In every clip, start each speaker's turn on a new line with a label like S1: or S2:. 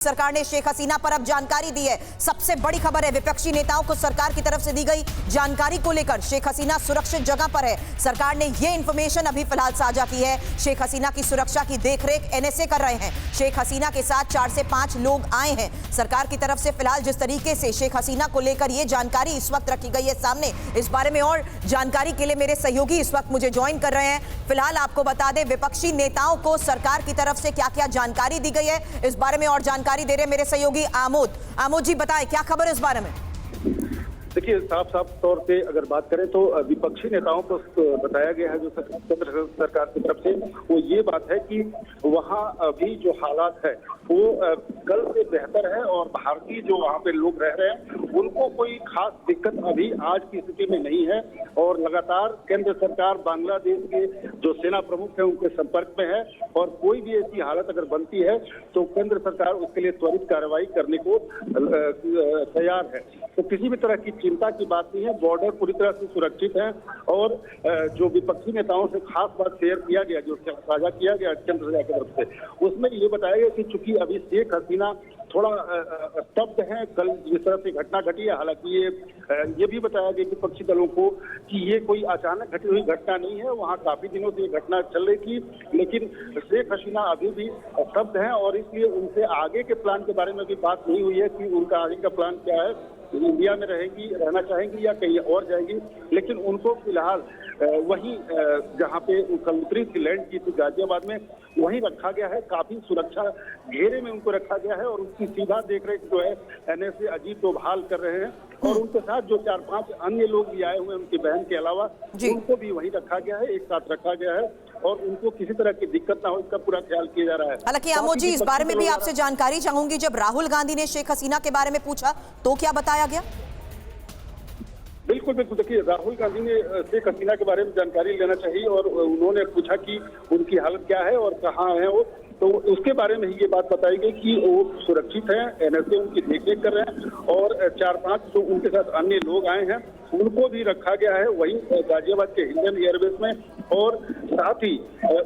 S1: सरकार ने शेख हसीना पर अब जानकारी दी है। सबसे बड़ी खबर है, विपक्षी नेताओं को सरकार की तरफ से दी गई जानकारी को लेकर शेख हसीना सुरक्षित जगह पर है। सरकार ने यह इंफॉर्मेशन अभी फिलहाल साझा की है। शेख हसीना की सुरक्षा की देखरेख एनएसए कर रहे हैं। शेख हसीना के साथ 4 से 5 लोग आए हैं। सरकार की तरफ से फिलहाल जिस तरीके से शेख हसीना को लेकर यह जानकारी इस वक्त रखी गई है सामने, इस बारे में और जानकारी के लिए मेरे सहयोगी इस वक्त मुझे ज्वाइन कर रहे हैं। फिलहाल आपको बता दें, विपक्षी नेताओं को सरकार की तरफ से क्या क्या जानकारी दी गई है, इस बारे में और जानकारी दे रहे हैं मेरे सहयोगी आमोद जी, बताएं क्या खबर है इस बारे में।
S2: देखिए, साफ तौर पे अगर बात करें तो विपक्षी नेताओं को बताया गया है जो केंद्र सरकार की तरफ से, वो ये बात है कि वहाँ अभी जो हालात है वो कल से बेहतर है और भारतीय जो वहाँ पे लोग रह रहे हैं उनको कोई खास दिक्कत अभी आज की स्थिति में नहीं है। और लगातार केंद्र सरकार बांग्लादेश के जो सेना प्रमुख है उनके संपर्क में है और कोई भी ऐसी हालत अगर बनती है तो केंद्र सरकार उसके लिए त्वरित कार्रवाई करने को तैयार है। तो किसी भी तरह की चिंता की बात नहीं है। बॉर्डर पूरी तरह से सुरक्षित है और जो विपक्षी नेताओं से खास बात शेयर किया गया, जो साझा किया गया केंद्र सरकार की तरफ से, उसमें ये बताया गया कि चूंकि अभी शेख हसीना थोड़ा स्तब्ध है, कल जिस तरह से घटना घटी है, हालांकि ये भी बताया गया विपक्षी दलों को कि ये कोई अचानक घटी हुई घटना नहीं है। वहाँ काफी दिनों से ये घटना चल रही थी, लेकिन शेख हसीना अभी भी स्तब्ध है और इसलिए उनसे आगे के प्लान के बारे में भी बात नहीं हुई है कि उनका आगे का प्लान क्या है, इंडिया में रहना चाहेंगी या कहीं और जाएंगी। लेकिन उनको फिलहाल वहीं जहाँ पे कलुत्री लैंड की थी गाजियाबाद में, वहीं रखा गया है। काफी सुरक्षा घेरे में उनको रखा गया है और उनकी सीधा देखरेख जो है एनएसए अजीत डोभाल कर रहे हैं। और उनके साथ जो 4-5 अन्य लोग भी आए हुए हैं उनकी बहन के अलावा, उनको भी वहीं रखा गया है, एक साथ रखा गया है और उनको किसी तरह की दिक्कत ना हो इसका पूरा ख्याल किया जा रहा है।
S1: हालांकि आमोद जी, इस बारे में भी आपसे जानकारी चाहूंगी, जब राहुल गांधी ने शेख हसीना के बारे में पूछा तो क्या बताया गया?
S2: बिल्कुल। देखिए, राहुल गांधी ने शेख हसीना के बारे में जानकारी लेना चाहिए और उन्होंने पूछा कि उनकी हालत क्या है और कहाँ है वो, तो उसके बारे में ही ये बात बताई गई कि वो सुरक्षित हैं, एनएसए उनकी देखरेख कर रहे हैं और 4-5 जो उनके साथ अन्य लोग आए हैं उनको भी रखा गया है वहीं गाजियाबाद के हिंडन एयरबेस में। और साथ ही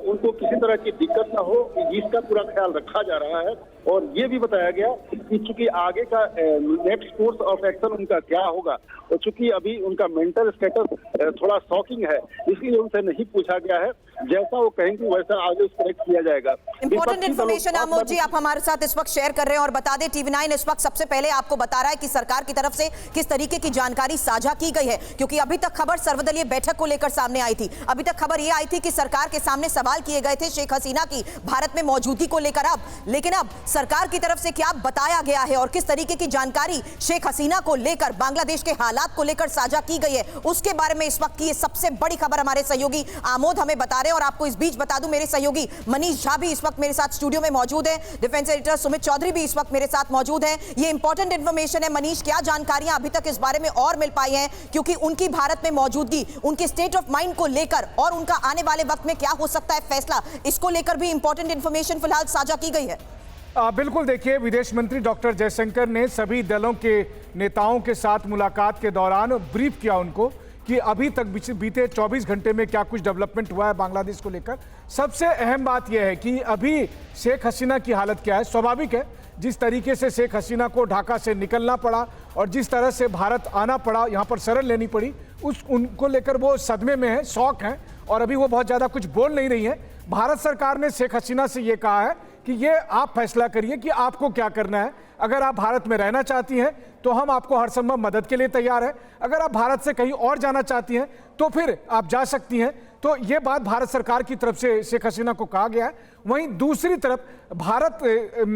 S2: उनको किसी तरह की दिक्कत ना हो इसका पूरा ख्याल रखा जा रहा है। और ये भी बताया गया कि चूंकि आगे का नेक्स्ट कोर्स ऑफ एक्शन उनका क्या होगा, और चूंकि अभी उनका मेंटल स्टेटस थोड़ा शॉकिंग है, इसलिए उनसे नहीं पूछा गया है। जैसा वो कहेंगे वैसा आगे करेक्ट किया जाएगा।
S1: इंपॉर्टेंट इन्फॉर्मेशन आमोद जी आप हमारे साथ इस वक्त शेयर कर रहे हैं और बता दें, TV9 इस वक्त सबसे पहले आपको बता रहा है कि सरकार की तरफ से किस तरीके की जानकारी साझा की गई है, क्योंकि अभी तक खबर सर्वदलीय बैठक को लेकर सामने आई थी। अभी तक खबर यह आई थी कि सरकार के सामने सवाल किए गए थे शेख हसीना की भारत में मौजूदगी को लेकर, लेकिन अब सरकार की तरफ से क्या बताया गया है और किस तरीके की जानकारी शेख हसीना को लेकर, बांग्लादेश के हालात को लेकर साझा की गई है, उसके बारे में इस वक्त की सबसे बड़ी खबर हमारे सहयोगी आमोद हमें बता रहे हैं। और आपको इस बीच बता दूं, मेरे सहयोगी मनीष झा भी इस वक्त मेरे साथ स्टूडियो में मौजूद है, डिफेंस एडिटर सुमित चौधरी भी इस वक्त मेरे साथ मौजूद हैं। ये इंपॉर्टेंट इन्फॉर्मेशन है। मनीष, क्या जानकारियां अभी तक इस बारे में और मिल पाई हैं, क्योंकि उनकी भारत में मौजूदगी, उनके स्टेट ऑफ माइंड को लेकर और उनका आने वाले वक्त में क्या हो सकता है फैसला, इसको लेकर भी इंपॉर्टेंट इन्फॉर्मेशन फिलहाल साझा की गई है?
S3: बिल्कुल। देखिए, विदेश मंत्री डॉक्टर जयशंकर ने सभी दलों के नेताओं के साथ मुलाकात के दौरान ब्रीफ किया उनको कि अभी तक बीते 24 घंटे में क्या कुछ डेवलपमेंट हुआ है बांग्लादेश को लेकर। सबसे अहम बात यह है कि अभी शेख हसीना की हालत क्या है। स्वाभाविक है, जिस तरीके से शेख हसीना को ढाका से निकलना पड़ा और जिस तरह से भारत आना पड़ा, यहाँ पर शरण लेनी पड़ी, उनको लेकर वो सदमे में है, शौक है और अभी वो बहुत ज़्यादा कुछ बोल नहीं रही है। भारत सरकार ने शेख हसीना से ये कहा है कि ये आप फैसला करिए कि आपको क्या करना है। अगर आप भारत में रहना चाहती हैं तो हम आपको हर संभव मदद के लिए तैयार हैं। अगर आप भारत से कहीं और जाना चाहती हैं तो फिर आप जा सकती हैं। तो ये बात भारत सरकार की तरफ से शेख हसीना को कहा गया है। वहीं दूसरी तरफ भारत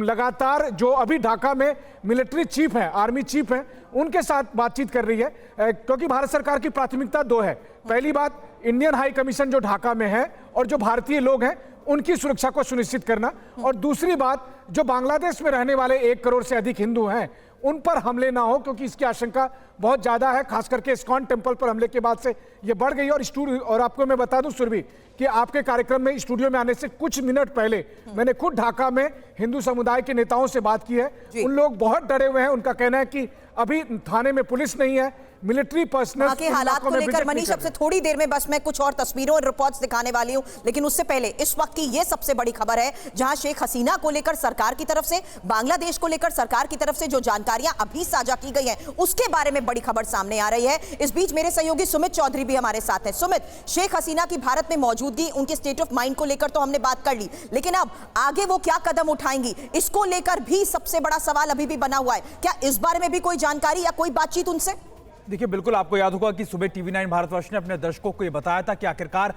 S3: लगातार जो अभी ढाका में मिलिट्री चीफ हैं, आर्मी चीफ हैं, उनके साथ बातचीत कर रही है, क्योंकि भारत सरकार की प्राथमिकता 2 है। पहली बात, इंडियन हाई कमीशन जो ढाका में है और जो भारतीय लोग हैं उनकी सुरक्षा को सुनिश्चित करना, और दूसरी बात, जो बांग्लादेश में रहने वाले 1 करोड़ से अधिक हिंदू हैं उन पर हमले ना हो, क्योंकि इसकी आशंका बहुत ज़्यादा है। खास करके इस्कॉन टेम्पल पर हमले के बाद से ये बढ़ गई। और आपको मैं बता दूं सुरभि कि आपके कार्यक्रम में स्टूडियो में आने से कुछ मिनट पहले मैंने खुद ढाका में हिंदू समुदाय के नेताओं से बात की है। उन लोग बहुत डरे हुए हैं। उनका कहना है कि अभी थाने में पुलिस नहीं है, मिलिट्री पर्सनल
S1: के हालात को लेकर मनीष अब से थोड़ी देर में बस मैं कुछ और तस्वीरों और रिपोर्ट्स दिखाने वाली हूं, लेकिन उससे पहले इस वक्त की यह सबसे बड़ी खबर है जहां शेख हसीना को लेकर सरकार की तरफ से, बांग्लादेश को लेकर सरकार की तरफ से जो जानकारियां अभी साझा की गई हैं उसके बारे में बड़ी खबर सामने आ रही है। इस बीच मेरे सहयोगी सुमित चौधरी भी हमारे साथ हैं। सुमित, शेख हसीना की भारत में मौजूदगी, उनके स्टेट ऑफ माइंड को लेकर तो हमने बात कर ली, लेकिन अब आगे वो क्या कदम उठाएंगी इसको लेकर भी सबसे बड़ा सवाल अभी भी बना हुआ है। क्या इस बारे में भी कोई जानकारी या कोई बातचीत उनसे?
S4: देखिए, बिल्कुल आपको याद होगा कि सुबह TV9 भारतवर्ष ने अपने दर्शकों को ये बताया था कि आखिरकार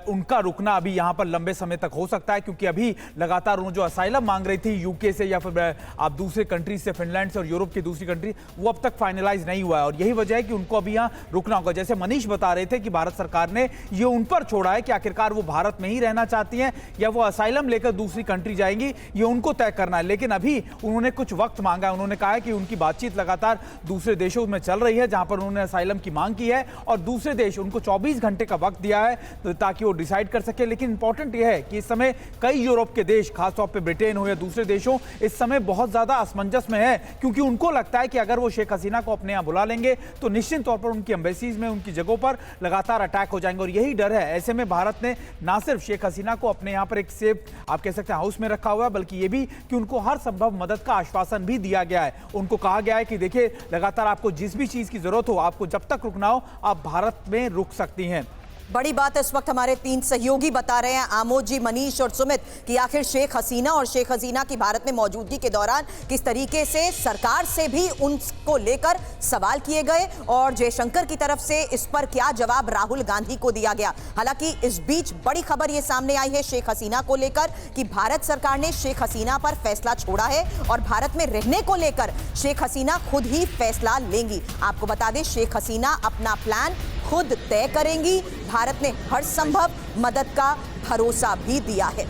S4: उनका रुकना अभी यहाँ पर लंबे समय तक हो सकता है, क्योंकि अभी लगातार उन्होंने जो असाइलम मांग रही थी यूके से या फिर आप दूसरे कंट्री से, फिनलैंड से और यूरोप की दूसरी कंट्री, वो अब तक फाइनलाइज नहीं हुआ है और यही वजह है कि उनको अभी यहाँ रुकना होगा। जैसे मनीष बता रहे थे कि भारत सरकार ने ये उन पर छोड़ा है कि आखिरकार वो भारत में ही रहना चाहती हैं या वो असाइलम लेकर दूसरी कंट्री जाएंगी, ये उनको तय करना है। लेकिन अभी उन्होंने कुछ वक्त मांगा है। उन्होंने कहा है कि उनकी बातचीत लगातार दूसरे देशों में चल रही है जहां पर उन्होंने असाइलम की मांग की है और दूसरे देश उनको 24 घंटे का वक्त दिया है ताकि वो डिसाइड कर सके। लेकिन इंपॉर्टेंट यह है कि इस समय कई यूरोप के देश, खासतौर पे ब्रिटेन हो या दूसरे देशों, इस समय बहुत ज्यादा असमंजस में है, क्योंकि उनको लगता है कि अगर वो शेख हसीना को अपने यहां बुला लेंगे तो निश्चित तौर पर उनकी एम्बेसीज में, उनकी जगहों पर लगातार अटैक हो जाएंगे और यही डर है। ऐसे में भारत ने ना सिर्फ शेख हसीना को अपने यहां पर एक सेफ, आप कह सकते हैं, हाउस में रखा हुआ है, बल्कि ये भी कि उनको हर संभव मदद का आश्वासन भी दिया गया है। उनको कहा गया है कि देखिए, लगातार आपको जिस भी चीज की जरूरत हो, आपको जब तक रुकना हो, आप भारत में रुक सकती हैं।
S1: बड़ी बात इस वक्त हमारे तीन सहयोगी बता रहे हैं, आमोद जी, मनीष और सुमित, कि आखिर शेख हसीना और शेख हसीना की भारत में मौजूदगी के दौरान किस तरीके से सरकार से भी उनको लेकर सवाल किए गए और जयशंकर की तरफ से इस पर क्या जवाब राहुल गांधी को दिया गया। हालांकि इस बीच बड़ी खबर यह सामने आई है शेख हसीना को लेकर कि भारत सरकार ने शेख हसीना पर फैसला छोड़ा है और भारत में रहने को लेकर शेख हसीना खुद ही फैसला लेंगी। आपको बता दें, शेख हसीना अपना प्लान खुद तय करेंगी। भारत ने हर संभव मदद का भरोसा भी दिया है।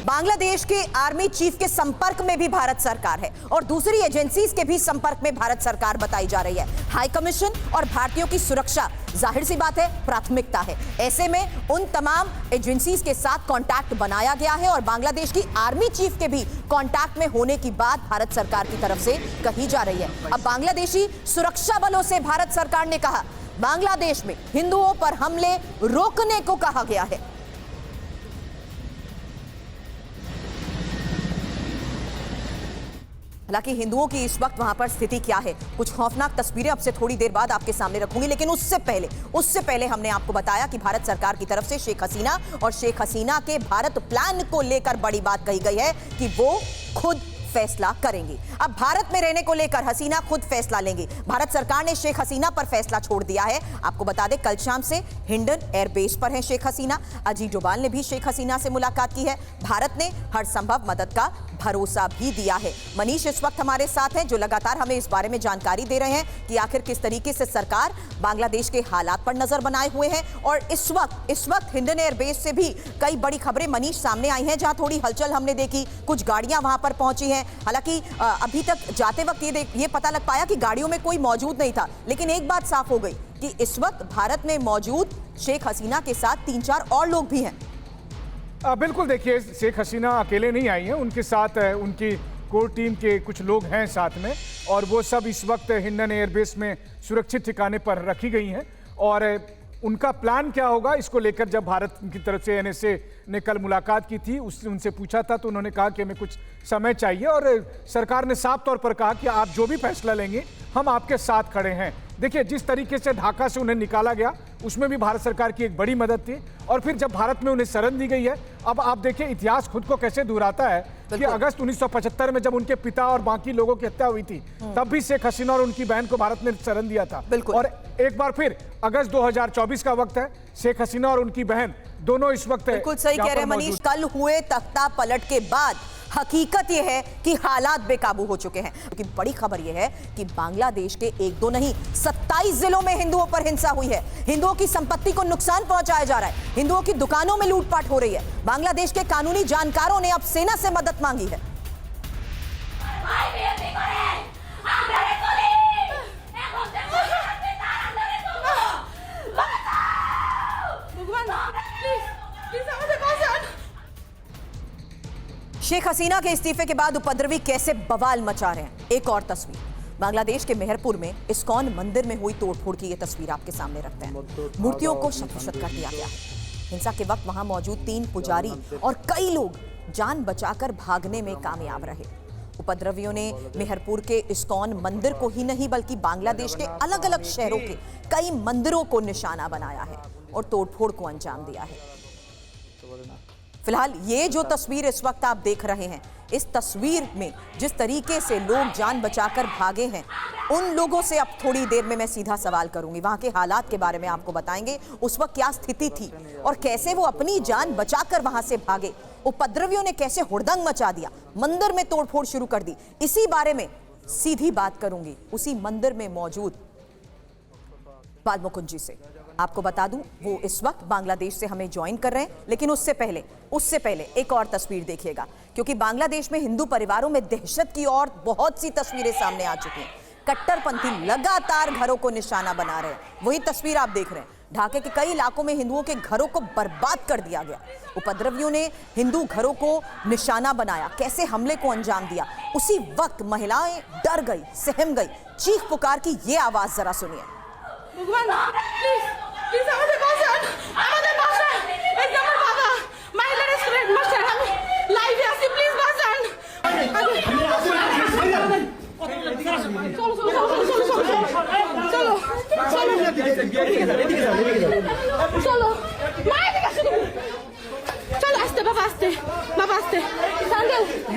S1: बांग्लादेश के आर्मी चीफ के संपर्क में भी भारत सरकार है और दूसरी एजेंसीज के भी संपर्क में भारत सरकार बताई जा रही है। हाई कमीशन और भारतीयों की सुरक्षा जाहिर सी बात है प्राथमिकता है। ऐसे में उन तमाम एजेंसीज के साथ कांटेक्ट बनाया गया है और बांग्लादेश की आर्मी चीफ के भी कांटेक्ट में होने की बात भारत सरकार की तरफ से कही जा रही है। अब बांग्लादेशी सुरक्षा बलों से भारत सरकार ने कहा, बांग्लादेश में हिंदुओं पर हमले रोकने को कहा गया है। हालांकि हिंदुओं की इस वक्त वहां पर स्थिति क्या है, कुछ खौफनाक तस्वीरें अब से थोड़ी देर बाद आपके सामने रखूंगी, लेकिन उससे पहले हमने आपको बताया कि भारत सरकार की तरफ से शेख हसीना और शेख हसीना के भारत प्लान को लेकर बड़ी बात कही गई है कि वो खुद फैसला करेंगी। अब भारत में रहने को लेकर हसीना खुद फैसला लेंगी। भारत सरकार ने शेख हसीना पर फैसला छोड़ दिया है। आपको बता दें, कल शाम से हिंडन एयरबेस पर हैं शेख हसीना। अजीत डोभाल ने भी शेख हसीना से मुलाकात की है। भारत ने हर संभव मदद का भरोसा भी दिया है। मनीष इस वक्त हमारे साथ हैं, जो लगातार हमें इस बारे में जानकारी दे रहे हैं कि आखिर किस तरीके से सरकार बांग्लादेश के हालात पर नजर बनाए हुए हैं। और इस वक्त हिंडन एयरबेस से भी कई बड़ी खबरें मनीष सामने आई हैं, जहां थोड़ी हलचल हमने देखी, कुछ गाड़ियां वहां पर पहुंची हैं। हालांकि अभी तक जाते वक्त ये पता लग पाया कि गाड़ियों में कोई मौजूद नहीं था, लेकिन एक बात साफ हो गई कि इस वक्त भारत में मौजूद शेख हसीना के साथ 3-4 और लोग भी हैं।
S3: बिल्कुल, देखिए, शेख हसीना अकेले नहीं आई हैं, उनके साथ उनकी कोर टीम के कुछ लोग हैं साथ में और वो सब इस वक्त हिंडन एयरबेस में सुरक्षित ठिकाने पर रखी गई हैं। और उनका प्लान क्या होगा इसको लेकर जब भारत की तरफ से NSA ने कल मुलाकात की थी, उनसे पूछा था तो उन्होंने कहा कि हमें कुछ समय चाहिए और सरकार ने साफ तौर पर कहा कि आप जो भी फैसला लेंगे हम आपके साथ खड़े हैं। देखिए, जिस तरीके से ढाका से उन्हें निकाला गया उसमें भी भारत सरकार की एक बड़ी मदद थी और फिर जब भारत में उन्हें शरण दी गई है, अब आप देखिए इतिहास खुद को कैसे दोहराता है कि अगस्त 1975 में जब उनके पिता और बाकी लोगों की हत्या हुई थी, तब भी शेख हसीना और उनकी बहन को भारत ने शरण दिया था। और एक बार फिर अगस्त 2024 का वक्त है, शेख हसीना और उनकी बहन दोनों इस वक्त
S1: बिल्कुल सही कह रहे हैं मनीष। कल हुए तख्ता पलट के बाद हकीकत यह है कि हालात बेकाबू हो चुके हैं, क्योंकि बड़ी खबर यह है कि बांग्लादेश के 1-2 नहीं 27 जिलों में हिंदुओं पर हिंसा हुई है। हिंदुओं की संपत्ति को नुकसान पहुंचाया जा रहा है, हिंदुओं की दुकानों में लूटपाट हो रही है। बांग्लादेश के कानूनी जानकारों ने अब सेना से मदद मांगी है। शेख हसीना के इस्तीफे के बाद उपद्रवी कैसे बवाल मचा रहे हैं, एक और तस्वीर। बांग्लादेश के मेहरपुर में इस्कॉन मंदिर में हुई तोड़फोड़ की ये तस्वीर आपके सामने रखते हैं। मूर्तियों को क्षत कर दिया गया है। हिंसा के वक्त वहां मौजूद 3 पुजारी और कई लोग जान बचाकर भागने में कामयाब रहे। उपद्रवियों ने मेहरपुर के इस्कॉन मंदिर को ही नहीं बल्कि बांग्लादेश के अलग अलग शहरों के कई मंदिरों को निशाना बनाया है और तोड़फोड़ को अंजाम दिया है। फिलहाल ये जो तस्वीर इस वक्त आप देख रहे हैं, इस तस्वीर में जिस तरीके से लोग जान बचाकर भागे हैं, उन लोगों से अब थोड़ी देर में मैं सीधा सवाल करूंगी। वहां के हालात के बारे में आपको बताएंगे, उस वक्त क्या स्थिति थी और कैसे वो अपनी जान बचाकर वहां से भागे। उपद्रवियों ने कैसे हुड़दंग मचा दिया, मंदिर में तोड़फोड़ शुरू कर दी, इसी बारे में सीधी बात करूंगी उसी मंदिर में मौजूद बालमुकुंद जी से। आपको बता दूं, वो इस वक्त बांग्लादेश से हमें ज्वाइन कर रहे हैं, लेकिन उससे पहले एक और तस्वीर देखिएगा, क्योंकि बांग्लादेश में हिंदू परिवारों में दहशत की और बहुत सी तस्वीरें सामने आ चुकी हैं। कट्टरपंथी लगातार घरों को निशाना बना रहे हैं। वही तस्वीर आप देख रहे हैं। ढाका के कई इलाकों में हिंदुओं के घरों को बर्बाद कर दिया गया। उपद्रवियों ने हिंदू घरों को निशाना बनाया, कैसे हमले को अंजाम दिया। उसी वक्त महिलाएं डर गई, सहम गई, चीख पुकार की ये आवाज जरा सुनिए।
S5: প্লিজ আমাদের বাঁচান, আমাদের বাঁচান, এই আমার বাবা মাইলা রেস্টুরেন্ট মাস্টার, আমি লাইভে আছি, প্লিজ বাঁচান। চলো মাইলে গেছে, চলো আস্তে বাবা, আস্তে বাবা, আস্তে।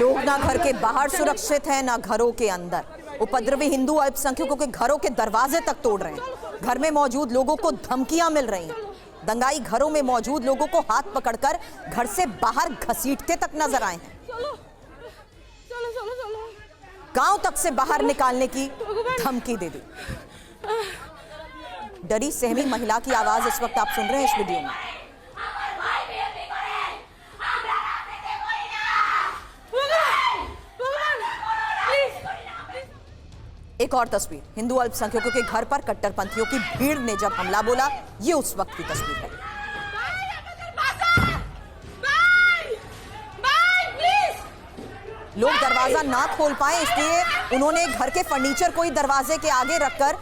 S1: लोग ना घर के बाहर सुरक्षित हैं ना घरों के अंदर। उपद्रवी हिंदू अल्पसंख्यकों के घरों के दरवाजे तक तोड़ रहे हैं। घर में मौजूद लोगों को धमकियां मिल रही हैं। दंगाई घरों में मौजूद लोगों को हाथ पकड़कर घर से बाहर घसीटते तक नजर आए हैं। गांव तक से बाहर निकालने की धमकी दे दी। डरी सहमी महिला की आवाज इस वक्त आप सुन रहे हैं इस वीडियो में। एक और तस्वीर, हिंदू अल्पसंख्यकों के घर पर कट्टरपंथियों की भीड़ ने जब हमला बोला, ये उस वक्त की तस्वीर है। लोग दरवाजा ना खोल पाए, इसलिए उन्होंने घर के फर्नीचर को ही दरवाजे के आगे रखकर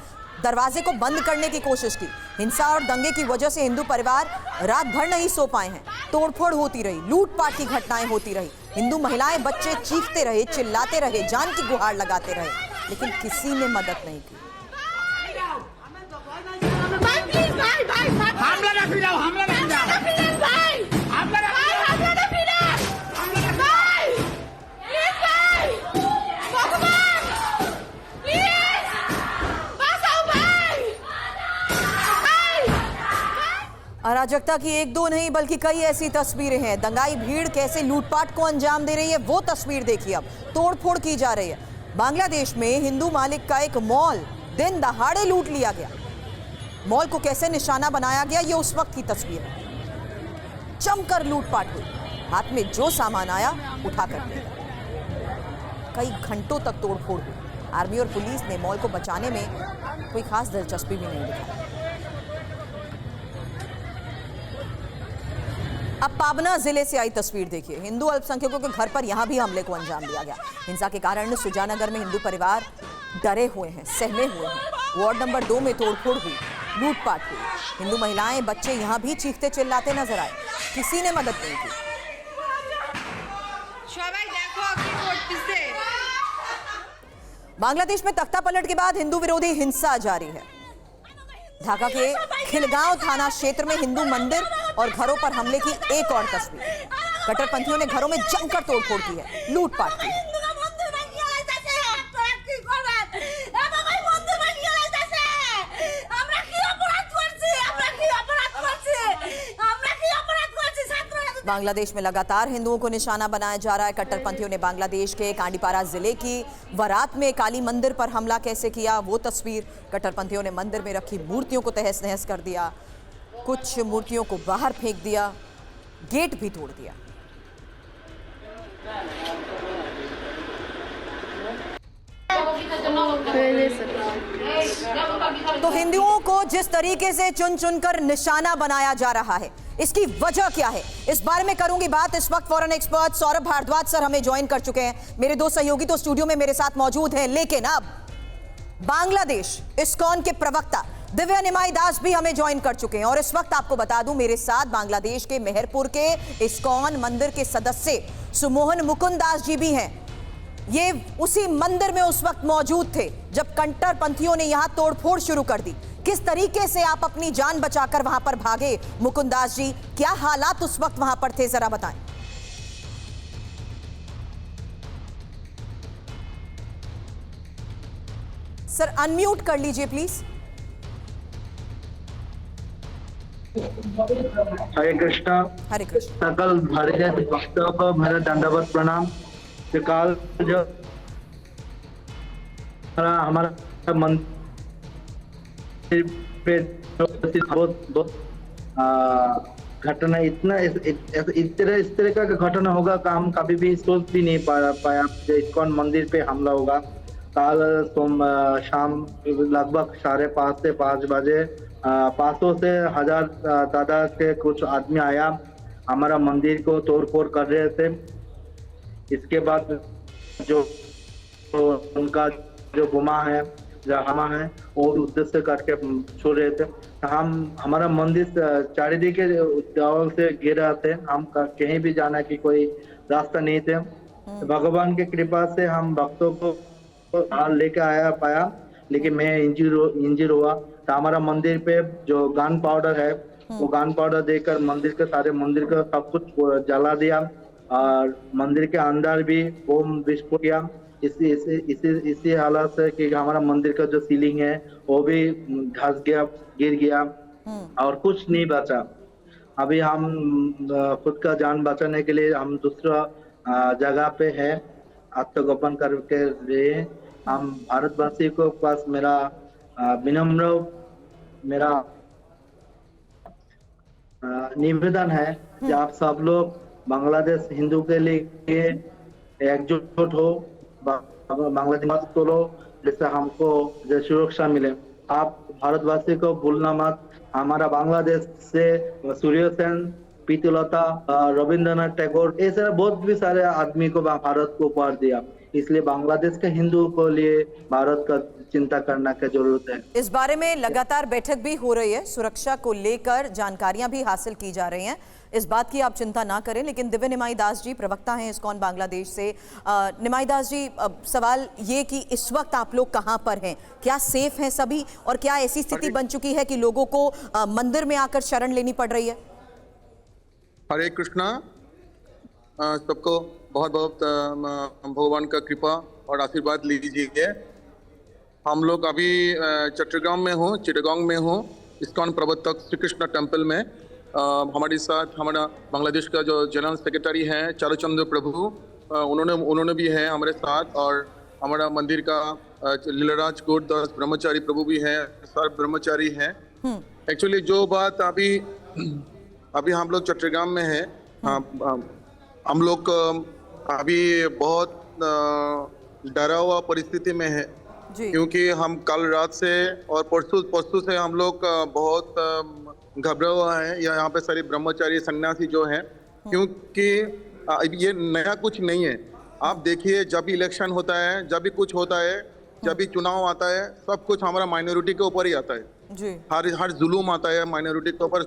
S1: दरवाजे को बंद करने की कोशिश की। हिंसा और दंगे की वजह से हिंदू परिवार रात भर नहीं सो पाए हैं। तोड़फोड़ होती रही, लूटपाट की घटनाएं होती रही। हिंदू महिलाएं, बच्चे चीखते रहे, चिल्लाते रहे, जान की गुहार लगाते रहे, लेकिन किसी ने मदद नहीं की। अराजकता की एक दो नहीं बल्कि कई ऐसी तस्वीरें हैं। दंगाई भीड़ कैसे लूटपाट को अंजाम दे रही है, वो तस्वीर देखिए। अब तोड़फोड़ की जा रही है। बांग्लादेश में हिंदू मालिक का एक मॉल दिन दहाड़े लूट लिया गया। मॉल को कैसे निशाना बनाया गया, ये उस वक्त की तस्वीर है। जमकर लूटपाट हुई, हाथ में जो सामान आया उठा कर लिया। कई घंटों तक तोड़फोड़ हुई। आर्मी और पुलिस ने मॉल को बचाने में कोई खास दिलचस्पी भी नहीं दिखाई। अब पाबना जिले से आई तस्वीर देखिए। हिंदू अल्पसंख्यकों के घर पर यहां भी हमले को अंजाम दिया गया। हिंसा के कारण सुजानगर में हिंदू परिवार डरे हुए हैं, सहमे हुए हैं। वार्ड नंबर 2 में तोड़फोड़ हुई, लूटपाट हुई। हिंदू महिलाएं, बच्चे यहां भी चीखते चिल्लाते नजर आए, किसी ने मदद नहीं की। बांग्लादेश में तख्ता पलट के बाद हिंदू विरोधी हिंसा जारी है। ढाका के खिलगांव थाना क्षेत्र में हिंदू मंदिर और घरों पर हमले की एक और तस्वीर। कट्टरपंथियों ने घरों में जमकर तोड़फोड़ की है, लूटपाट की है। बांग्लादेश में लगातार हिंदुओं को निशाना बनाया जा रहा है। कट्टरपंथियों ने बांग्लादेश के कांडीपारा जिले की वरात में काली मंदिर पर हमला कैसे किया, वो तस्वीर। कट्टरपंथियों ने मंदिर में रखी मूर्तियों को तहस नहस कर दिया, कुछ मूर्तियों को बाहर फेंक दिया, गेट भी तोड़ दिया। तो हिंदुओं को जिस तरीके से चुन चुनकर निशाना बनाया जा रहा है, इसकी वजह क्या है, इस बारे में करूंगी बात। इस वक्त foreign expert Saurabh Bhardwaj sir हमें ज्वाइन कर चुके हैं। मेरे दो सहयोगी तो स्टूडियो में मेरे साथ मौजूद हैं, लेकिन अब बांग्लादेश इस्कॉन के प्रवक्ता दिव्या निमाई दास भी हमें ज्वाइन कर चुके हैं और इस वक्त आपको बता दूं मेरे साथ बांग्लादेश के मेहरपुर के इस्कॉन मंदिर के सदस्य सुमोहन मुकुंद दास जी भी हैं। ये उसी मंदिर में उस वक्त मौजूद थे जब कट्टरपंथियों ने यहां तोड़फोड़ शुरू कर दी। किस तरीके से आप अपनी जान बचाकर वहां पर भागे मुकुंद दास जी, क्या हालात उस वक्त वहां पर थे, जरा बताएं। सर अनम्यूट कर लीजिए प्लीज।
S6: हरे कृष्णा।
S1: हरे कृष्ण।
S6: सकल भारतीय भक्तों को मेरा दंडवत प्रणाम। जो काल जो हमारा मंदिर पे बहुत घटना इतना इस तरह का घटना होगा का हम कभी भी सोच भी नहीं पाया। इस्कॉन मंदिर पे हमला होगा। काल शाम लगभग 5:30 से 5 बजे 500 से 1000 तादाद के कुछ आदमी आया, हमारा मंदिर को तोड़फोड़ कर रहे थे। इसके बाद जो उनका जो गुमा है हमा है और उद्देश्य करके छोड़ रहे थे। हमारा मंदिर चारिदिके दीवार से घिरा थे, हम कहीं भी जाना की कोई रास्ता नहीं थे। भगवान की कृपा से हम भक्तों को लेके आया पाया, लेकिन मैं इंजर हुआ। तो हमारा मंदिर पे जो गन पाउडर है वो गन पाउडर देकर मंदिर के सारे मंदिर का सब कुछ जला दिया और मंदिर के अंदर भी बम विस्फोट किया। इसी हालत से कि हमारा मंदिर का जो सीलिंग है वो भी धस गया, गिर गया और कुछ नहीं बचा। अभी हम खुद का जान बचाने के लिए हम दूसरा जगह पे है आत्मगोपन करके रहे। हम भारतवासी को पास मेरा विनम्र मेरा निवेदन है कि आप सब लोग बांग्लादेश हिंदू के लिए एकजुट हो, बांग्लादेश तोड़ो जिससे हमको जो सुरक्षा मिले। आप भारतवासी को भूलना मत। हमारा बांग्लादेश से सूर्य सेन, प्रीतिलता, रविंद्रनाथ टैगोर ऐसे बहुत भी सारे आदमी को भारत को उपहार दिया। इसलिए बांग्लादेश के हिंदू को लिए भारत का चिंता करना की जरूरत है।
S1: इस बारे में लगातार बैठक भी हो रही है, सुरक्षा को लेकर जानकारियां भी हासिल की जा रही हैं। इस बात की आप चिंता ना करें। लेकिन दिव्या निमाई दास जी प्रवक्ता हैं इस्कॉन बांग्लादेश से। निमाई दास जी, सवाल ये कि इस वक्त आप लोग कहां पर हैं, क्या सेफ हैं सभी और क्या ऐसी स्थिति बन चुकी है कि लोगों को मंदिर में आकर शरण लेनी पड़ रही है?
S7: हरे कृष्णा। सबको बहुत बहुत भगवान का कृपा और आशीर्वाद लीजिए। हम लोग अभी चिटगांव में हूँ इस्कॉन प्रवर्तक श्री कृष्ण टेम्पल में। हमारे साथ हमारा बांग्लादेश का जो जनरल सेक्रेटरी हैं चारुचंद्र प्रभु, उन्होंने भी है हमारे साथ, और हमारा मंदिर का लीलाराज गौरदास ब्रह्मचारी प्रभु भी हैं, सर्व ब्रह्मचारी हैं। एक्चुअली जो बात अभी हम लोग चट्टग्राम में है, हम लोग अभी बहुत डरा हुआ परिस्थिति में है क्योंकि हम कल रात से और परसों से हम लोग बहुत घबरा हुआ है। यहाँ पे सारे ब्रह्मचारी सन्यासी जो हैं, क्योंकि ये नया कुछ नहीं है। आप देखिए जब भी इलेक्शन होता है, जब भी कुछ होता है, जब भी चुनाव आता है, सब कुछ हमारा माइनॉरिटी के ऊपर ही आता है जी। हर जुलूम आता है माइनॉरिटी के ऊपर,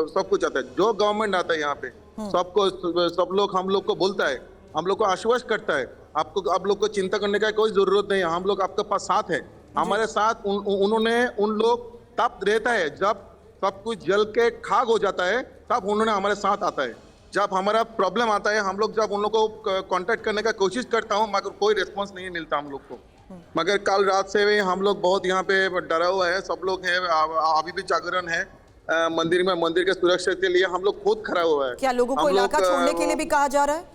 S7: सब कुछ आता है। जो गवर्नमेंट आता है यहाँ पे सब लोग हम लोग को बोलता है, हम लोग को आश्वस्त करता है, आप लोग को चिंता करने का कोई जरूरत नहीं है, हम लोग आपके पास साथ है। हमारे साथ उन लोग तब रहता है जब सब कुछ जल के खाक हो जाता है, तब उन्होंने हमारे साथ आता है। जब हमारा प्रॉब्लम आता है, हम लोग जब उन लोग को कांटेक्ट करने का कोशिश करता हूँ मगर कोई रिस्पॉन्स नहीं मिलता हम लोग को। मगर कल रात से हम लोग बहुत यहाँ पे डरा हुआ है, सब लोग हैं, अभी भी जागरण है मंदिर में। मंदिर के सुरक्षा के लिए हम लोग खुद खड़ा हुआ है।
S1: क्या लोगों को इलाका छोड़ने के लिए भी कहा जा रहा है?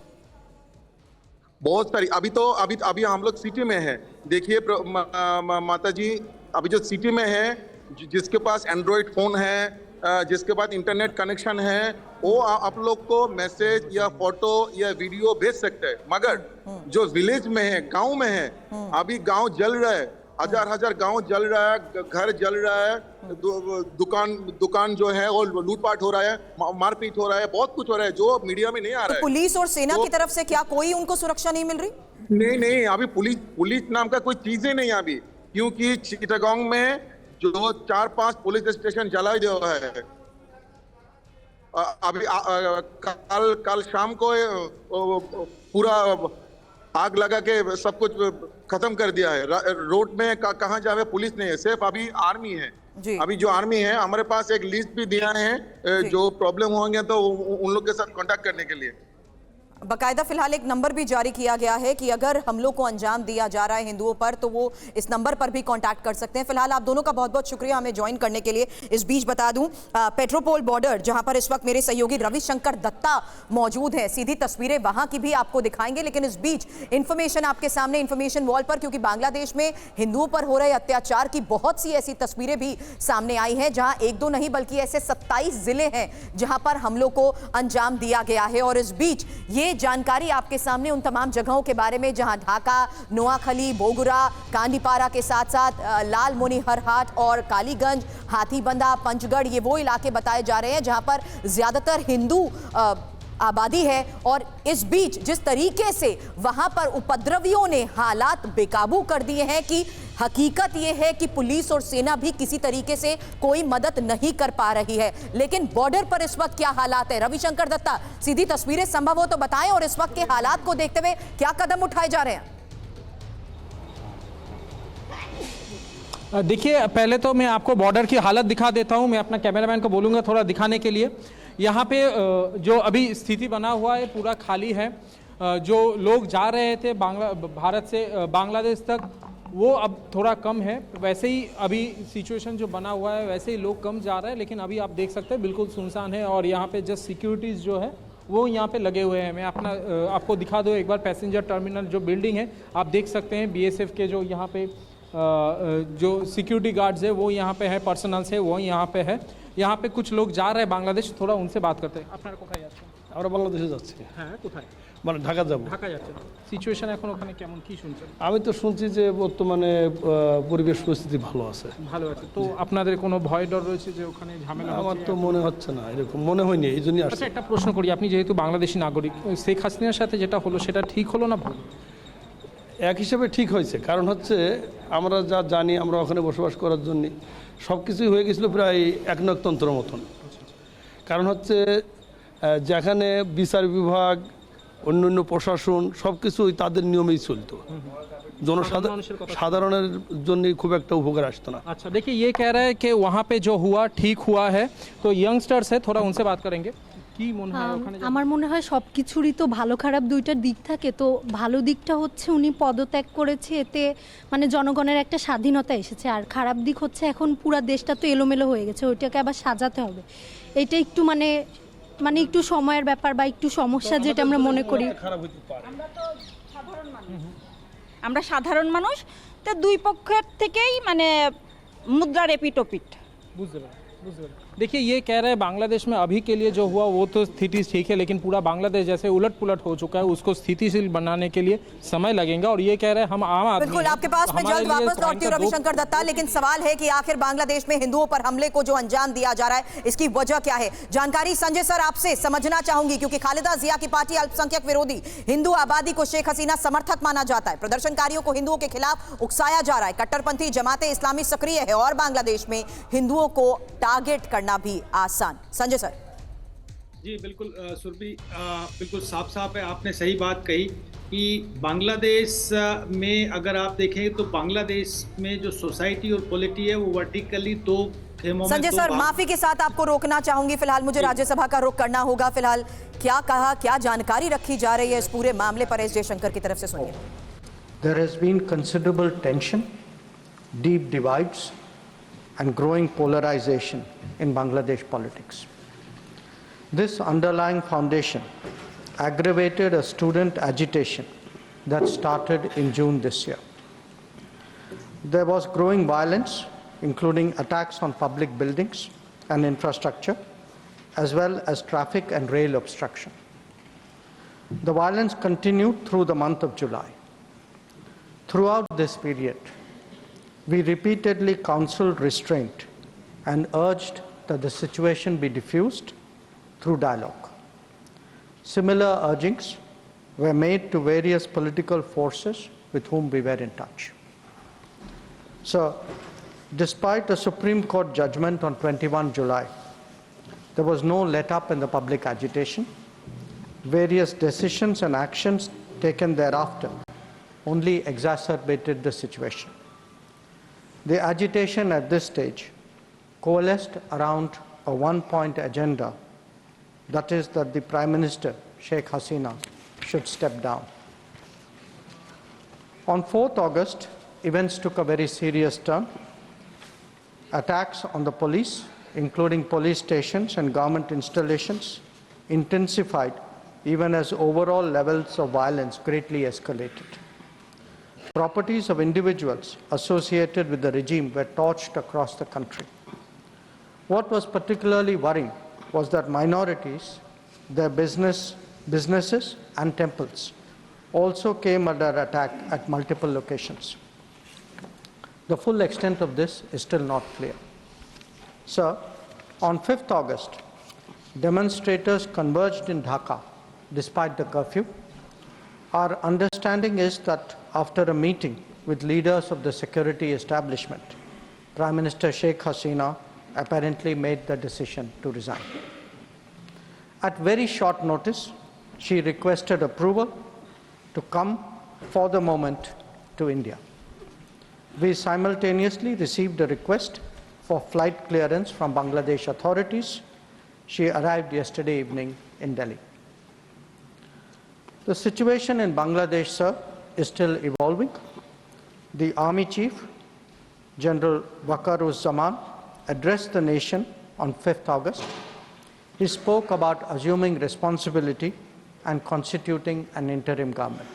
S7: बहुत सारी अभी हम लोग सिटी में है। देखिए माता जी, अभी जो सिटी में है, जिसके पास एंड्रॉइड फोन है, जिसके पास इंटरनेट कनेक्शन है, वो आप लोग को मैसेज या फोटो या वीडियो भेज सकते हैं। मगर जो विलेज में है, गांव में है, अभी गांव जल रहा है, हजार गांव जल रहा है, घर जल रहा है, दुकान जो है वो लूटपाट हो रहा है, मारपीट हो रहा है, बहुत कुछ हो रहा है जो मीडिया में नहीं आ रहा है।
S1: तो पुलिस और सेना की तरफ से क्या कोई उनको सुरक्षा नहीं मिल रही?
S7: नहीं, अभी पुलिस नाम का कोई चीज ही नहीं। अभी क्योंकि चिटागोंग में जो 4-5 पुलिस स्टेशन जला दिया है। अभी कल शाम को पूरा आग लगा के सब कुछ खत्म कर दिया है। रोड में कहाँ जावे पुलिस नहीं है, सिर्फ अभी आर्मी है। अभी जो आर्मी है हमारे पास एक लिस्ट भी दिया है, जो प्रॉब्लम होंगे तो उन लोग के साथ कांटेक्ट करने के लिए।
S1: बकायदा फिलहाल एक नंबर भी जारी किया गया है कि अगर हमलों को अंजाम दिया जा रहा है हिंदुओं पर तो वो इस नंबर पर भी कांटेक्ट कर सकते हैं। फिलहाल आप दोनों का बहुत बहुत शुक्रिया हमें ज्वाइन करने के लिए। इस बीच बता दूं पेट्रोपोल बॉर्डर जहां पर इस वक्त मेरे सहयोगी रविशंकर दत्ता मौजूद है, सीधी तस्वीरें वहां की भी आपको दिखाएंगे। लेकिन इस बीच इंफॉर्मेशन आपके सामने, इंफॉर्मेशन वॉल पर, क्योंकि बांग्लादेश में हिंदुओं पर हो रहे अत्याचार की बहुत सी ऐसी तस्वीरें भी सामने आई हैं जहां एक दो नहीं बल्कि ऐसे 27 जिले हैं जहां पर हमलों को अंजाम दिया गया है। और इस बीच ये जानकारी आपके सामने उन तमाम जगहों के बारे में जहां ढाका, नोआखली, बोगुरा, कांडीपारा के साथ साथ लाल मोनीहरहाट और कालीगंज, हाथीबंदा, पंचगढ़, ये वो इलाके बताए जा रहे हैं जहां पर ज्यादातर हिंदू आबादी है। और इस बीच जिस तरीके से वहां पर उपद्रवियों ने हालात बेकाबू कर दिए हैं कि हकीकत यह है कि पुलिस और सेना भी किसी तरीके से कोई मदद नहीं कर पा रही है। लेकिन बॉर्डर पर इस वक्त क्या हालात है? रविशंकर दत्ता, सीधी तस्वीरें संभव हो तो बताएं और इस वक्त के हालात को देखते हुए क्या कदम उठाए जा रहे हैं?
S8: देखिए, पहले तो मैं आपको बॉर्डर की हालत दिखा देता हूं। मैं अपना कैमरामैन को बोलूंगा थोड़ा दिखाने के लिए। यहाँ पे जो अभी स्थिति बना हुआ है पूरा खाली है। जो लोग जा रहे थे भारत से बांग्लादेश तक वो अब थोड़ा कम है। वैसे ही अभी सिचुएशन जो बना हुआ है वैसे ही लोग कम जा रहे हैं। लेकिन अभी आप देख सकते हैं बिल्कुल सुनसान है और यहाँ पे जस्ट सिक्योरिटीज़ जो है वो यहाँ पे लगे हुए हैं। मैं आपको दिखा दूँ एक बार पैसेंजर टर्मिनल जो बिल्डिंग है, आप देख सकते हैं BSF के जो यहाँ पे जो सिक्योरिटी गार्ड्स है वो यहाँ पे है, पर्सनल्स है वो यहाँ पे है। यहाँ पे कुछ लोग जा रहे हैं बांग्लादेश, थोड़ा उनसे बात करते हैं। আপনারা কোথায় যাচ্ছেন?
S9: আমরা বাংলাদেশে যাচ্ছি।
S8: হ্যাঁ, কোথায়?
S9: মানে ঢাকা যাব।
S8: ঢাকা যাচ্ছেন। সিচুয়েশন এখন ওখানে কেমন, কি শুনছেন?
S9: আমি তো শুনছি যে বর্তমানে পরিবেশ পরিস্থিতি ভালো আছে।
S8: ভালো আছে। তো আপনাদের কোনো ভয় ডর রয়েছে যে ওখানে ঝামেলা হচ্ছে?
S9: আমার তো মনে হচ্ছে না, এরকম মনে হয়নি, এই জন্যই আসছি।
S8: আচ্ছা, একটা প্রশ্ন করি, আপনি যেহেতু বাংলাদেশি নাগরিক, শেখ হাসিনার সাথে যেটা হলো সেটা ঠিক হলো না ভুল?
S9: এক হিসেবে ঠিক হয়েছে, কারণ হচ্ছে আমরা যা জানি আমরা ওখানে বসবাস করার জন্য সব কিছুই হয়ে গেছিলো প্রায় একনায়কতন্ত্রের মতন। কারণ হচ্ছে যেখানে বিচার বিভাগ, অন্যান্য প্রশাসন সব কিছুই তাদের নিয়মেই চলতো, সাধারণের জন্য খুব একটা উপকার আসতো না।
S8: अच्छा, देखिए ये कह रहा है कि वहाँ पे जो हुआ ठीक हुआ है, तो यंगस्टर्स है, थोड़ा उनसे बात करेंगे। কি মনে হয় ওখানে?
S10: আমার মনে হয় সব কিছুরই তো ভালো খারাপ দুইটা দিক থাকে। তো ভালো দিকটা হচ্ছে উনি পদত্যাগ করেছে, এতে মানে জনগণের একটা স্বাধীনতা এসেছে। আর খারাপ দিক হচ্ছে এখন পুরো দেশটা তো এলোমেলো হয়ে গেছে, ওইটাকে আবার সাজাতে হবে। এটা একটু মানে একটু সময়ের ব্যাপার বা একটু সমস্যা যেটা আমরা মনে করি।
S5: আমরা সাধারণ মানুষ, তো দুই পক্ষের থেকেই মানে মুদ্রার এপিটোপিট।
S8: বুঝতে পারলাম। देखिए, ये कह रहे हैं बांग्लादेश में अभी के लिए जो हुआ वो तो स्थिति ठीक है, लेकिन पूरा बांग्लादेश जैसे उलट पुलट हो चुका है, उसको स्थितिशील बनाने के लिए समय लगेगा। और ये कह रहे हैं हम आम आदमी,
S1: बिल्कुल आपके पास मैं जल्द वापस लौटती हूँ रविशंकर दत्ता। लेकिन सवाल है कि आखिर बांग्लादेश में हिंदुओं पर हमले को जो अंजाम दिया जा रहा है इसकी वजह क्या है? जानकारी संजय सर आपसे समझना चाहूंगी, क्योंकि खालिदा जिया की पार्टी अल्पसंख्यक विरोधी हिंदू आबादी को शेख हसीना समर्थक माना जाता है। प्रदर्शनकारियों को हिंदुओं के खिलाफ उकसाया जा रहा है। कट्टरपंथी जमाते इस्लामी सक्रिय है और बांग्लादेश में हिंदुओं को टारगेट करना भी आसान। संजय सर।
S11: जी बिल्कुल सुरभि, बिल्कुल साफ साफ है, आपने सही बात कही कि बांग्लादेश में अगर आप देखें तो बांग्लादेश में जो सोसाइटी और पॉलिटी है वो वर्टिकली दो खेमों में।
S1: संजय सर, माफी के साथ आपको रोकना चाहूंगी, फिलहाल मुझे राज्यसभा का रुख करना होगा। फिलहाल क्या कहा, क्या जानकारी रखी जा रही है इस पूरे मामले पर? एस जयशंकर की तरफ से सुनिए।
S12: There has been considerable tension, deep divides and growing polarization in Bangladesh politics. This underlying foundation aggravated a student agitation that started in June this year. There was growing violence, including attacks on public buildings and infrastructure, as well as traffic and rail obstruction. The violence continued through the month of July. Throughout this period, we repeatedly counseled restraint and urged that the situation be diffused through dialogue. Similar urgings were made to various political forces with whom we were in touch. So, despite a Supreme Court judgment on 21 July, there was no let-up in the public agitation. Various decisions and actions taken thereafter only exacerbated the situation. The agitation at this stage coalesced around a one-point agenda, that is that the Prime Minister, Sheikh Hasina, should step down. On 4th August, events took a very serious turn. Attacks on the police, including police stations and government installations, intensified even as overall levels of violence greatly escalated. Properties of individuals associated with the regime were torched across the country. What was particularly worrying was that minorities, their businesses and temples also came under attack at multiple locations. The full extent of this is still not clear. Sir, on 5th August, demonstrators converged in Dhaka despite the curfew. Our understanding is that after a meeting with leaders of the security establishment, Prime Minister Sheikh Hasina apparently made the decision to resign. At very short notice, she requested approval to come for the moment to India. We simultaneously received a request for flight clearance from Bangladesh authorities. She arrived yesterday evening in Delhi. The situation in Bangladesh, sir, is still evolving. The Army Chief, General Waqar-uz-Zaman, addressed the nation on 5th August. He spoke about assuming responsibility and constituting an interim government.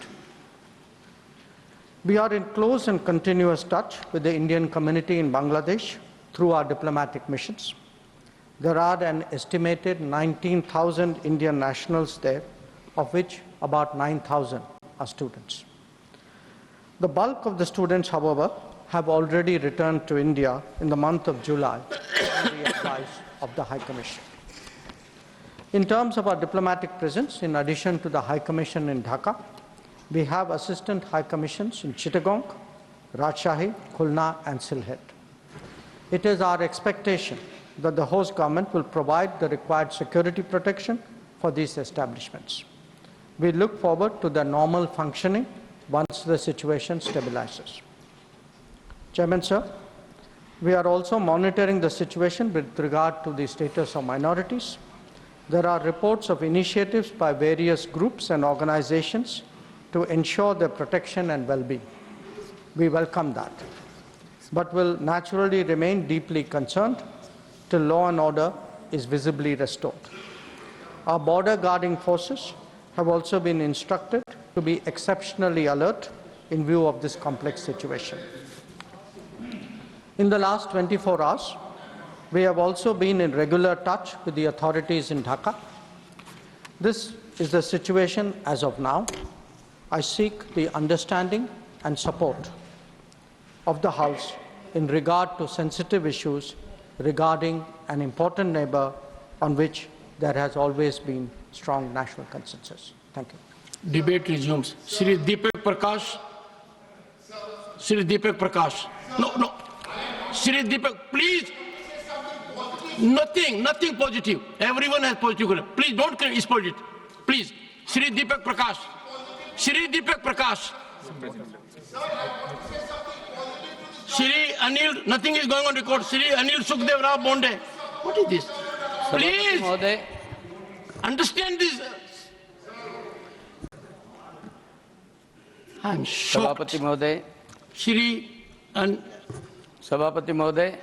S12: We are in close and continuous touch with the Indian community in Bangladesh through our diplomatic missions. There are an estimated 19,000 Indian nationals there, of which about 9,000 are students. The bulk of the students, however, have already returned to India in the month of July on the advice of the High Commission. In terms of our diplomatic presence, in addition to the High Commission in Dhaka, we have Assistant High Commissions in Chittagong, Rajshahi, Khulna and Sylhet. It is our expectation that the host government will provide the required security protection for these establishments. We look forward to their normal functioning once the situation stabilizes. Chairman, sir, we are also monitoring the situation with regard to the status of minorities. There are reports of initiatives by various groups and organizations to ensure their protection and well-being. We welcome that, but will naturally remain deeply concerned till law and order is visibly restored. Our border guarding forces have also been instructed to be exceptionally alert in view of this complex situation. In the last 24 hours, we have also been in regular touch with the authorities in Dhaka. This is the situation as of now. I seek the understanding and support of the House in regard to sensitive issues regarding an important neighbor on which there has always been strong national consensus. Thank you.
S13: Debate resumes. Shri Deepak Prakash. Shri Deepak Prakash. No. Shri Deepak, please. Nothing positive. Everyone has positive. Please don't exploit it. Please. Shri Deepak Prakash. Shri Deepak Prakash. Shri Anil, nothing is going on record. Shri Anil Sukhdev Rao Bonde. What is this? Please understand this. I am shocked.
S14: सभापति महोदय, सभापति महोदय,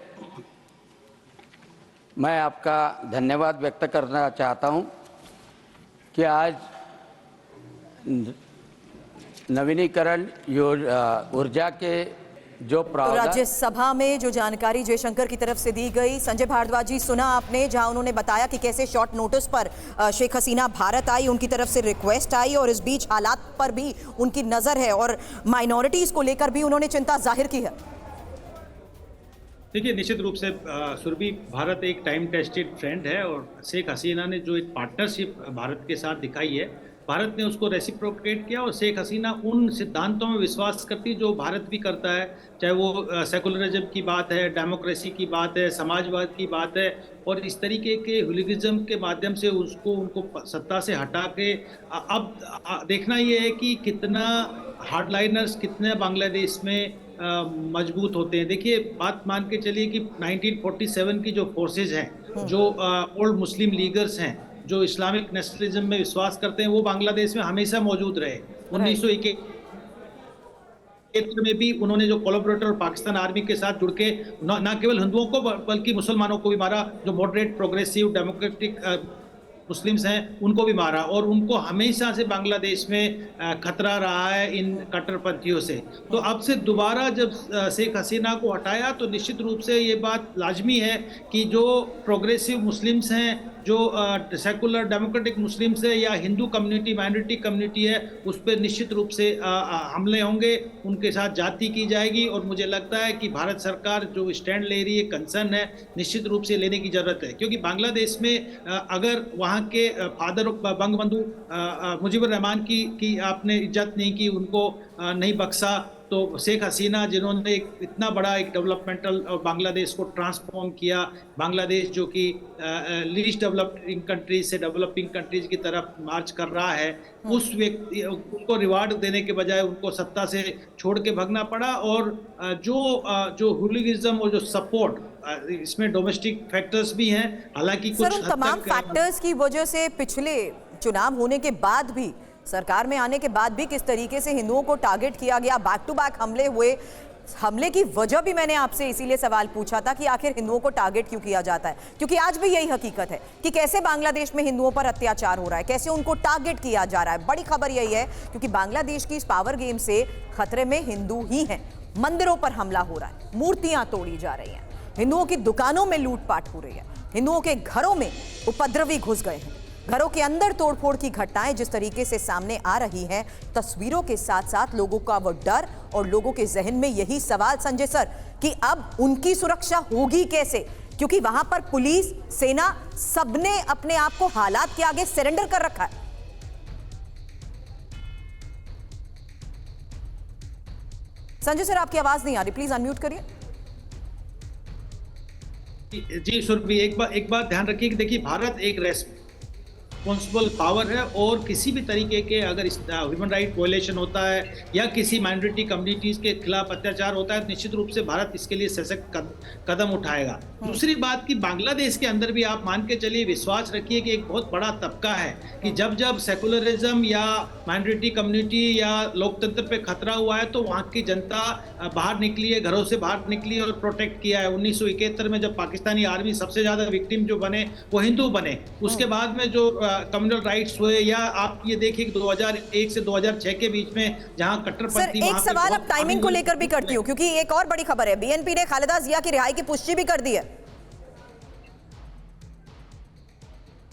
S14: मैं आपका धन्यवाद व्यक्त करना चाहता हूं कि आज नवीनीकरण ऊर्जा के जो
S1: तो राज्यसभा में जो जानकारी जयशंकर की तरफ से दी गई, संजय भारद्वाज जी, सुना आपने, जहां उन्होंने बताया कि कैसे शॉर्ट नोटिस पर शेख हसीना भारत आई, उनकी तरफ से रिक्वेस्ट आई और इस बीच हालात पर भी उनकी नजर है और माइनॉरिटीज को लेकर भी उन्होंने चिंता जाहिर की है।
S11: देखिए, निश्चित रूप से सुरभि, भारत एक टाइम टेस्टेड फ्रेंड है और शेख हसीना ने जो एक पार्टनरशिप भारत के साथ दिखाई है भारत ने उसको रेसिप्रोकेट किया और शेख हसीना उन सिद्धांतों में विश्वास करती जो भारत भी करता है, चाहे वो सेकुलरिज्म की बात है, डेमोक्रेसी की बात है, समाजवाद की बात है, और इस तरीके के हुलिगिज्म के माध्यम से उनको सत्ता से हटा के अब देखना ये है कि कितना हार्डलाइनर्स कितने बांग्लादेश में मजबूत होते हैं। देखिए, बात मान के चलिए कि 1947 की जो फोर्सेज हैं, जो ओल्ड मुस्लिम लीगर्स हैं, जो इस्लामिक नेशनलिज्म में विश्वास करते हैं, वो बांग्लादेश में हमेशा मौजूद रहे। 1971 में भी उन्होंने जो कोलैबोरेटर और पाकिस्तान आर्मी के साथ जुड़ के न केवल हिंदुओं को बल्कि मुसलमानों को भी मारा, जो मॉडरेट प्रोग्रेसिव डेमोक्रेटिक मुस्लिम्स हैं उनको भी मारा, और उनको हमेशा से बांग्लादेश में खतरा रहा है इन कट्टरपंथियों से। तो अब से दोबारा जब शेख हसीना को हटाया तो निश्चित रूप से ये बात लाजमी है कि जो प्रोग्रेसिव मुस्लिम्स हैं, जो सेकुलर डेमोक्रेटिक मुस्लिम्स है या हिंदू कम्युनिटी माइनॉरिटी कम्युनिटी है, उस पर निश्चित रूप से हमले होंगे, उनके साथ जाति की जाएगी। और मुझे लगता है कि भारत सरकार जो स्टैंड ले रही है, कंसर्न है, निश्चित रूप से लेने की ज़रूरत है, क्योंकि बांग्लादेश में अगर वहाँ के फादर बंगबंधु मुजीबुर रहमान की आपने इज्जत नहीं की, उनको नहीं बख्शा, तो शेख हसीना जिन्होंने इतना बड़ा एक डेवलपमेंटल बांग्लादेश को ट्रांसफॉर्म किया, बांग्लादेश जो कि लीस्ट डेवलपिंग कंट्रीज से डेवलपिंग कंट्रीज की तरफ मार्च कर रहा है, उस व्यक्ति उनको रिवार्ड देने के बजाय उनको सत्ता से छोड़ के भागना पड़ा। और जो हुलिगिज्म और जो सपोर्ट, इसमें डोमेस्टिक फैक्टर्स भी हैं, हालांकि कुछ
S1: उन तमाम फैक्टर्स की वजह से पिछले चुनाव होने के बाद भी, सरकार में आने के बाद भी किस तरीके से हिंदुओं को टारगेट किया गया, बैक टू बैक हमले हुए। हमले की वजह भी मैंने आपसे इसीलिए सवाल पूछा था कि आखिर हिंदुओं को टारगेट क्यों किया जाता है, क्योंकि आज भी यही हकीकत है कि कैसे बांग्लादेश में हिंदुओं पर अत्याचार हो रहा है, कैसे उनको टारगेट किया जा रहा है। बड़ी खबर यही है क्योंकि बांग्लादेश की इस पावर गेम से खतरे में हिंदू ही हैं। मंदिरों पर हमला हो रहा है, मूर्तियां तोड़ी जा रही हैं, हिंदुओं की दुकानों में लूटपाट हो रही है, हिंदुओं के घरों में उपद्रवी घुस गए हैं, घरों के अंदर तोड़फोड़ की घटनाएं जिस तरीके से सामने आ रही हैं, तस्वीरों के साथ साथ लोगों का वो डर और लोगों के जहन में यही सवाल संजय सर कि अब उनकी सुरक्षा होगी कैसे, क्योंकि वहां पर पुलिस, सेना, सबने अपने आप को हालात के आगे सरेंडर कर रखा है। संजय सर, आपकी आवाज नहीं आ रही, प्लीज अनम्यूट करिए।
S11: जी सुरभि, एक बात ध्यान रखिए कि देखिए, भारत एक रिस्पॉन्सिबल पावर है, और किसी भी तरीके के अगर ह्यूमन राइट वायलेशन होता है या किसी माइनॉरिटी कम्युनिटीज के खिलाफ अत्याचार होता है, निश्चित रूप से भारत इसके लिए सशक्त कदम उठाएगा। दूसरी बात कि बांग्लादेश के अंदर भी आप मान के चलिए, विश्वास रखिए कि एक बहुत बड़ा तबका है कि जब सेकुलरिज्म या माइनॉरिटी कम्युनिटी या लोकतंत्र पे खतरा हुआ है तो वहाँ की जनता बाहर निकली है, घरों से बाहर निकली और प्रोटेक्ट किया है। 1971 में जब पाकिस्तानी आर्मी सबसे ज्यादा विक्टिम जो बने वो हिंदू बने, उसके बाद में जो कम्युनल राइट्स हुए, या आप ये देखिए 2001 से 2006 के बीच में जहां कट्टरपंथी।
S1: एक सवाल अब टाइमिंग को लेकर भी करती हूं, क्योंकि एक और बड़ी खबर है, बीएनपी ने खालिदा जिया की रिहाई की पुष्टि भी कर दी है।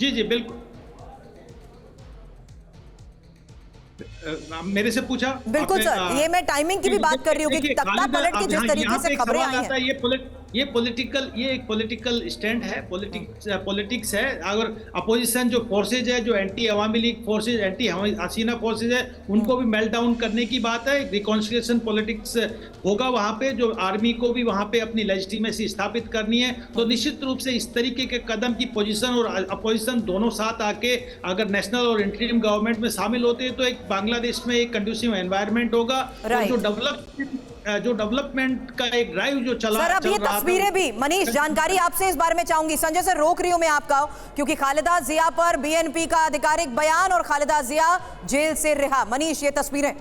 S11: जी बिल्कुल, मेरे से पूछा।
S1: बिल्कुल सर, ये मैं टाइमिंग की भी बात कर रही हूँ कि तख्ता पलट की जिस तरीके से खबरें आई हैं,
S11: ये एक पॉलिटिकल स्टैंड है, पॉलिटिक्स है। अगर अपोजिशन जो फोर्सेज है, जो एंटी अवामी लीग फोर्सेज, एंटी हसीना फोर्सेज है, उनको भी मेल्ट डाउन करने की बात है, रिकॉन्सिलिएशन पॉलिटिक्स होगा वहाँ पे, जो आर्मी को भी वहाँ पे अपनी लेजिटिमेसी स्थापित करनी है। तो निश्चित रूप से इस तरीके के कदम की पोजीशन और अपोजिशन दोनों साथ आके अगर नेशनल और इंटरिम गवर्नमेंट में शामिल होते हैं तो एक बांग्लादेश में एक कंडूसिव एनवायरनमेंट होगा। जो डेवलपमेंट का एक ड्राइव जो चला
S1: सर, अब ये तस्वीरें भी, मनीष जानकारी आपसे इस बारे में चाहूंगी। संजय सर, रोक रही हूं मैं आपका, क्योंकि खालिदा जिया पर बीएनपी का आधिकारिक बयान और खालिदा जिया जेल से रिहा। मनीष, ये तस्वीरें।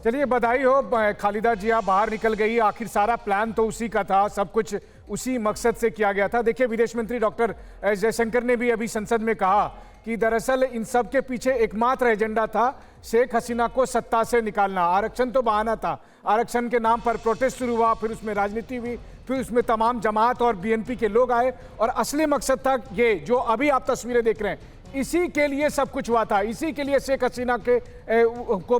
S3: चलिए, बधाई हो, खालिदा जिया बाहर निकल गई। आखिर सारा प्लान तो उसी का था, सब कुछ उसी मकसद से किया गया था। देखिए, विदेश मंत्री डॉक्टर एस जयशंकर ने भी अभी संसद में कहा कि दरअसल इन सब के पीछे एकमात्र एजेंडा था शेख हसीना को सत्ता से निकालना। आरक्षण तो बहाना था, आरक्षण के नाम पर प्रोटेस्ट शुरू हुआ, फिर उसमें राजनीति हुई, फिर उसमें तमाम जमात और बीएनपी के लोग आए, और असली मकसद था ये जो अभी आप तस्वीरें देख रहे हैं, इसी के लिए सब कुछ हुआ था, इसी के लिए शेख हसीना को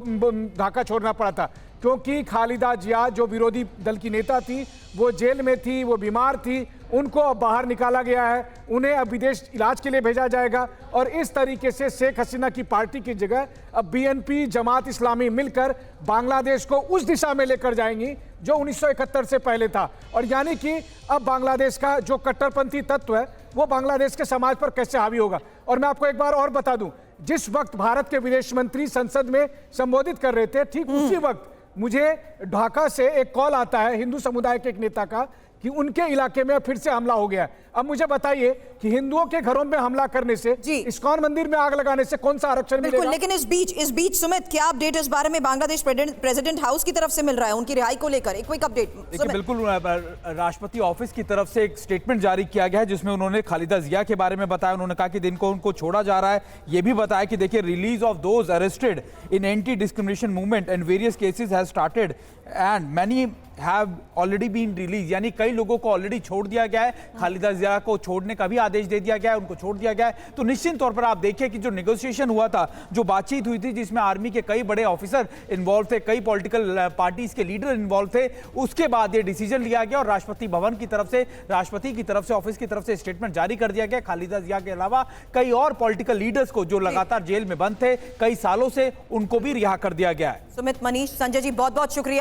S3: ढाका छोड़ना पड़ा था। क्योंकि खालिदा जिया जो विरोधी दल की नेता थी वो जेल में थी, वो बीमार थी, उनको अब बाहर निकाला गया है, उन्हें अब विदेश इलाज के लिए भेजा जाएगा। और इस तरीके से शेख हसीना की पार्टी की जगह अब बीएनपी, जमात इस्लामी मिलकर बांग्लादेश को उस दिशा में लेकर जाएंगी जो 1971 से पहले था। और यानी कि अब बांग्लादेश का जो कट्टरपंथी तत्व है वो बांग्लादेश के समाज पर कैसे हावी होगा। और मैं आपको एक बार और बता दूं, जिस वक्त भारत के विदेश मंत्री संसद में संबोधित कर रहे थे, ठीक उसी वक्त मुझे ढाका से एक कॉल आता है हिंदू समुदाय के एक नेता का कि उनके इलाके में फिर से हमला हो गया। अब मुझे बताइए कि हिंदुओं के घरों में हमला करने से, इस्कॉन मंदिर में आग लगाने से कौन सा आरक्षण मिलेगा?
S1: लेकिन इस बीच सुमित, क्या अपडेट इस बारे में बांग्लादेश प्रेसिडेंट हाउस की तरफ से मिल रहा है उनकी रिहाई को लेकर? एक क्विक अपडेट।
S4: देखिए, बिल्कुल राष्ट्रपति ऑफिस की तरफ से एक स्टेटमेंट जारी किया गया है जिसमें उन्होंने खालिदा जिया के बारे में बताया। उन्होंने कहा कि दिन को उनको छोड़ा जा रहा है। ये भी बताया कि देखिए, release of those arrested in anti discrimination movement and various cases has started and many have already been release, यानी कई लोगों को ऑलरेडी छोड़ दिया गया है। खालिदा जिया को छोड़ने का भी आदेश दे दिया गया है, उनको छोड़ दिया गया है। तो निश्चित तौर पर आप देखिए कि जो नेगोशिएशन हुआ था, जो बातचीत हुई थी जिसमें आर्मी के कई बड़े ऑफिसर इन्वॉल्व थे, कई पॉलिटिकल पार्टीज के लीडर इन्वॉल्व थे, उसके बाद ये डिसीजन लिया गया और राष्ट्रपति भवन की तरफ से, राष्ट्रपति की तरफ से, ऑफिस की तरफ से स्टेटमेंट जारी कर दिया गया। खालिदा जिया के अलावा कई और पॉलिटिकल लीडर्स को जो लगातार जेल में बंद थे कई सालों से, उनको भी रिहा कर दिया गया है।
S1: सुमित, मनीष, संजय जी, बहुत बहुत शुक्रिया।